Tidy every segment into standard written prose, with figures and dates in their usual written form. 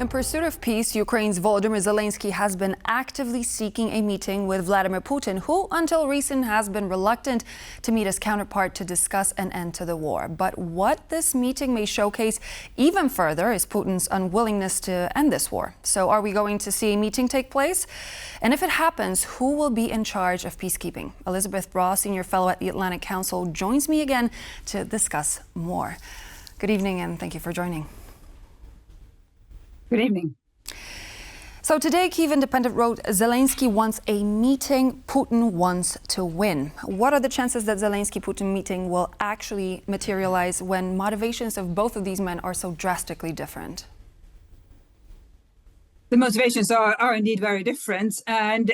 In pursuit of peace, Ukraine's Volodymyr Zelenskyy has been actively seeking a meeting with Vladimir Putin, who until recent has been reluctant to meet his counterpart to discuss an end to the war. But what this meeting may showcase even further is Putin's unwillingness to end this war. So are we going to see a meeting take place? And if it happens, who will be in charge of peacekeeping? Elisabeth Braw, senior fellow at the Atlantic Council, joins me again to discuss more. Good evening and thank you for joining. Good evening. So today, Kyiv Independent wrote, Zelenskyy wants a meeting, Putin wants to win. What are the chances that Zelenskyy-Putin meeting will actually materialize when motivations of both of these men are so drastically different? The motivations are indeed very different. And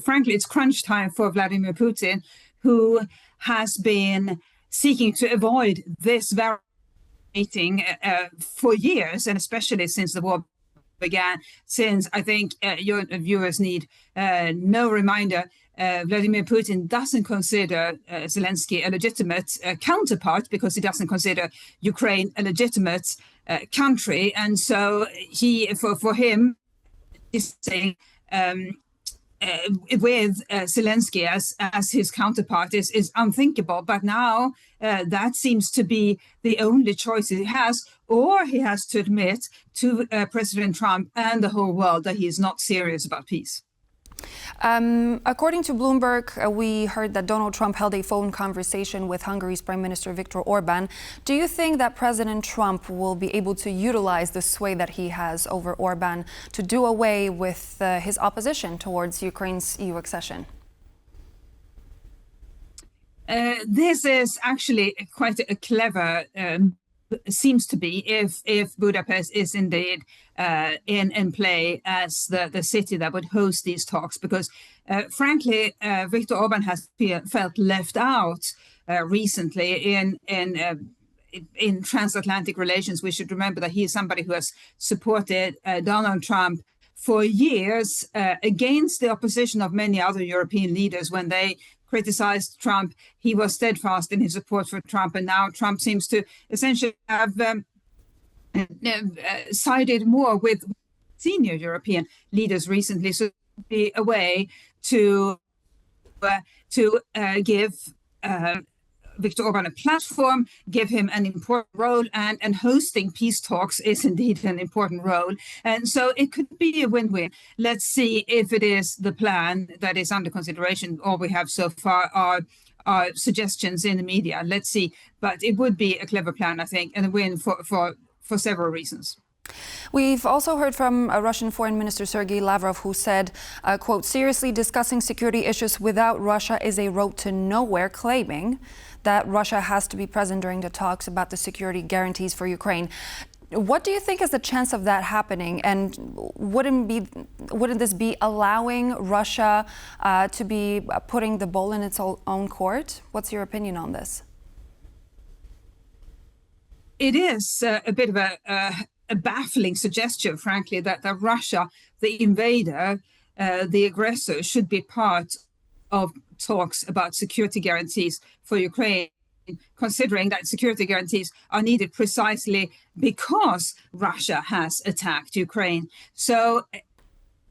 frankly, it's crunch time for Vladimir Putin, who has been seeking to avoid this very meeting for years, and especially since the war began. Since I think your viewers need no reminder, Vladimir Putin doesn't consider Zelenskyy a legitimate counterpart because he doesn't consider Ukraine a legitimate country, and so for him is saying with Zelenskyy as his counterpart is unthinkable. But now that seems to be the only choice he has, or he has to admit to President Trump and the whole world that he is not serious about peace. According to Bloomberg, we heard that Donald Trump held a phone conversation with Hungary's Prime Minister Viktor Orban. Do you think that President Trump will be able to utilize the sway that he has over Orban to do away with his opposition towards Ukraine's EU accession? This is actually quite a clever seems to be if Budapest is indeed in play as the city that would host these talks, because frankly Viktor Orban has felt left out recently in transatlantic relations. We should remember that he is somebody who has supported Donald Trump for years against the opposition of many other European leaders. When they criticized Trump, he was steadfast in his support for Trump, and now Trump seems to essentially have sided more with senior European leaders recently. So be a way to give Viktor Orban a platform, give him an important role, and hosting peace talks is indeed an important role. And so it could be a win-win. Let's see if it is the plan that is under consideration. All we have so far are suggestions in the media. Let's see. But it would be a clever plan, I think, and a win for several reasons. We've also heard from Russian Foreign Minister Sergei Lavrov, who said, quote, seriously discussing security issues without Russia is a road to nowhere, claiming that Russia has to be present during the talks about the security guarantees for Ukraine. What do you think is the chance of that happening? And wouldn't this be allowing Russia to be putting the ball in its own court? What's your opinion on this? It is a bit of a baffling suggestion, frankly, that Russia, the invader, the aggressor, should be part of talks about security guarantees for Ukraine, considering that security guarantees are needed precisely because Russia has attacked Ukraine. So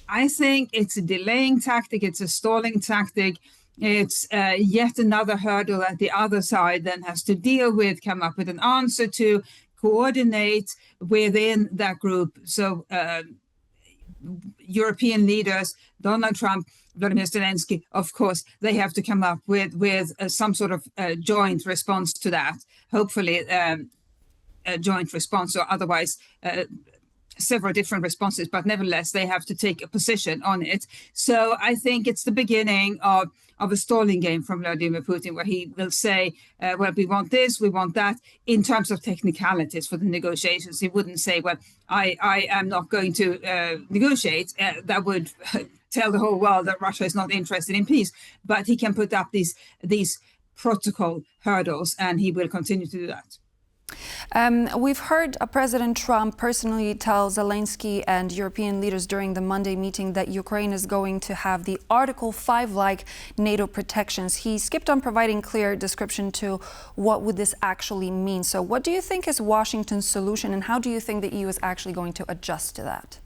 I think it's a delaying tactic, it's a stalling tactic. It's yet another hurdle that the other side then has to deal with, come up with an answer to, coordinate within that group. So European leaders, Donald Trump, Vladimir Zelenskyy, of course, they have to come up with some sort of joint response to that. Hopefully a joint response, or otherwise several different responses, but nevertheless, they have to take a position on it. So I think it's the beginning of a stalling game from Vladimir Putin, where he will say, well, we want this, we want that, in terms of technicalities for the negotiations. He wouldn't say, well, I am not going to negotiate. That would tell the whole world that Russia is not interested in peace. But he can put up these protocol hurdles, and he will continue to do that. We've heard President Trump personally tell Zelenskyy and European leaders during the Monday meeting that Ukraine is going to have the Article 5-like NATO protections. He skipped on providing clear description to what would this actually mean. So what do you think is Washington's solution, and how do you think the EU is actually going to adjust to that?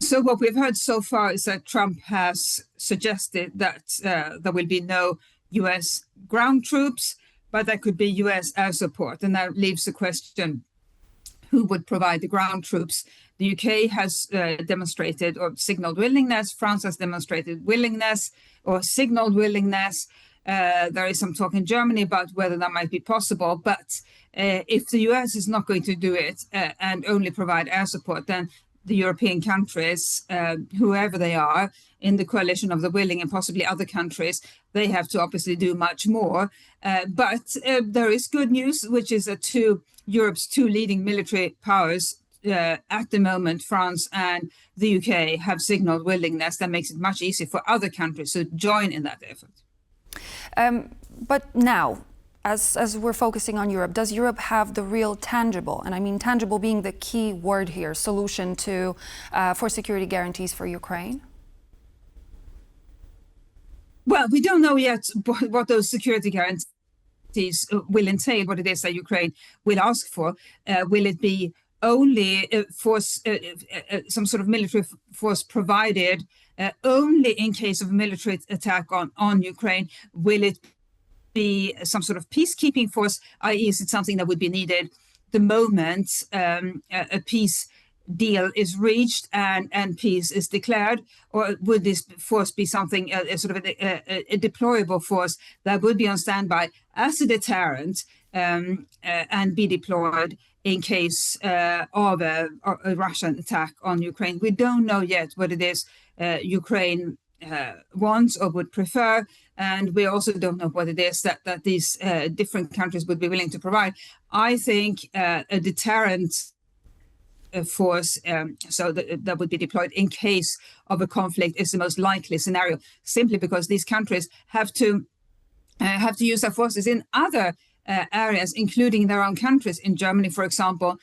So what we've heard so far is that Trump has suggested that there will be no US ground troops, but there could be US air support. And that leaves the question, who would provide the ground troops? The UK has demonstrated or signaled willingness. France has demonstrated willingness or signaled willingness. There is some talk in Germany about whether that might be possible. But if the US is not going to do it and only provide air support, then the European countries, whoever they are, in the coalition of the willing and possibly other countries, they have to obviously do much more. But there is good news, which is that Europe's two leading military powers at the moment, France and the UK, have signaled willingness. That makes it much easier for other countries to join in that effort. But now, as we're focusing on Europe, does Europe have the real tangible, and I mean tangible being the key word here, solution to for security guarantees for Ukraine? Well, we don't know yet what those security guarantees will entail, what it is that Ukraine will ask for. Will it be only some sort of military force provided only in case of a military attack on Ukraine? Will it be some sort of peacekeeping force, i.e. is it something that would be needed the moment a peace deal is reached and peace is declared? Or would this force be something, sort of a deployable force that would be on standby as a deterrent and be deployed in case of a Russian attack on Ukraine? We don't know yet what it is Ukraine wants or would prefer, and we also don't know what it is that these different countries would be willing to provide. I think a deterrent force, so that would be deployed in case of a conflict, is the most likely scenario, simply because these countries have to use their forces in other areas, including their own countries. In Germany, for example,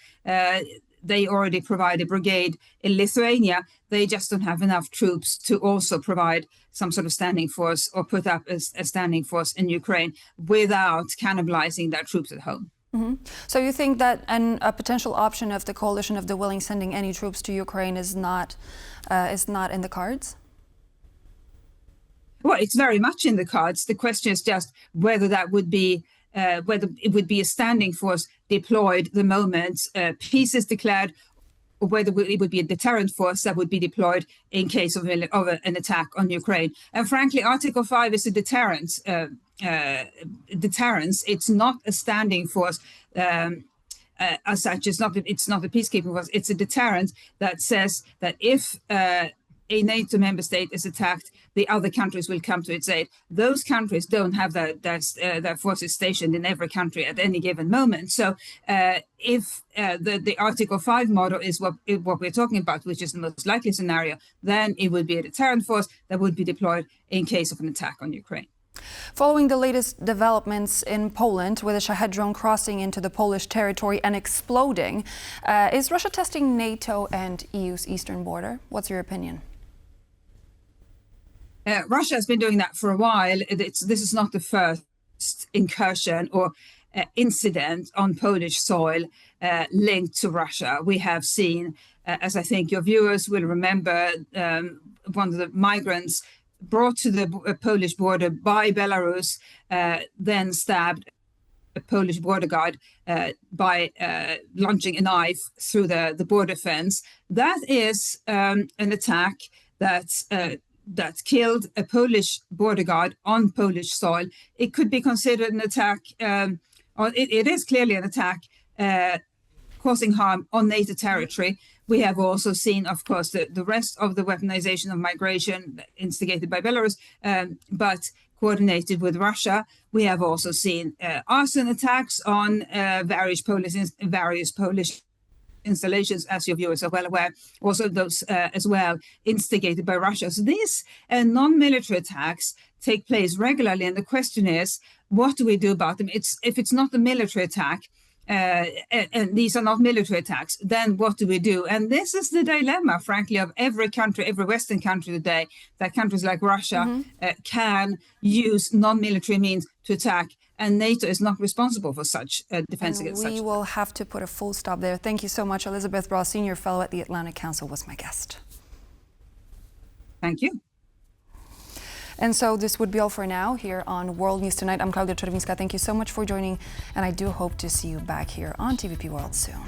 they already provide a brigade. In Lithuania, they just don't have enough troops to also provide some sort of standing force or put up a standing force in Ukraine without cannibalizing their troops at home. Mm-hmm. So you think that a potential option of the coalition of the willing sending any troops to Ukraine is not in the cards? Well, it's very much in the cards. The question is just whether that would be whether it would be a standing force deployed the moment peace is declared, or whether it would be a deterrent force that would be deployed in case of an attack on Ukraine. And frankly, Article 5 is a deterrence. It's not a standing force as such. It's not a peacekeeping force. It's a deterrent that says that if a NATO member state is attacked, the other countries will come to its aid. Those countries don't have their forces stationed in every country at any given moment. So if the Article 5 model is what we're talking about, which is the most likely scenario, then it would be a deterrent force that would be deployed in case of an attack on Ukraine. Following the latest developments in Poland, with a Shahed drone crossing into the Polish territory and exploding, is Russia testing NATO and EU's eastern border? What's your opinion? Russia has been doing that for a while. This is not the first incursion or incident on Polish soil linked to Russia. We have seen, as I think your viewers will remember, one of the migrants brought to the Polish border by Belarus, then stabbed a Polish border guard by launching a knife through the border fence. That is an attack that killed a Polish border guard on Polish soil. It could be considered an attack, or it is clearly an attack causing harm on NATO territory. We have also seen, of course, the rest of the weaponization of migration instigated by Belarus, but coordinated with Russia. We have also seen arson attacks on various Polish installations, as your viewers are well aware, also those as well instigated by Russia. So these non-military attacks take place regularly, and the question is, what do we do about them? If it's not a military attack, and these are not military attacks, then what do we do? And this is the dilemma, frankly, of every country, every Western country today, that countries like Russia can use non-military means to attack, and NATO is not responsible for such defense against such. We will have to put a full stop there. Thank you so much. Elizabeth Braw, Senior Fellow at the Atlantic Council, was my guest. Thank you. And so this would be all for now here on World News Tonight. I'm Klaudia Czerwińska. Thank you so much for joining, and I do hope to see you back here on TVP World soon.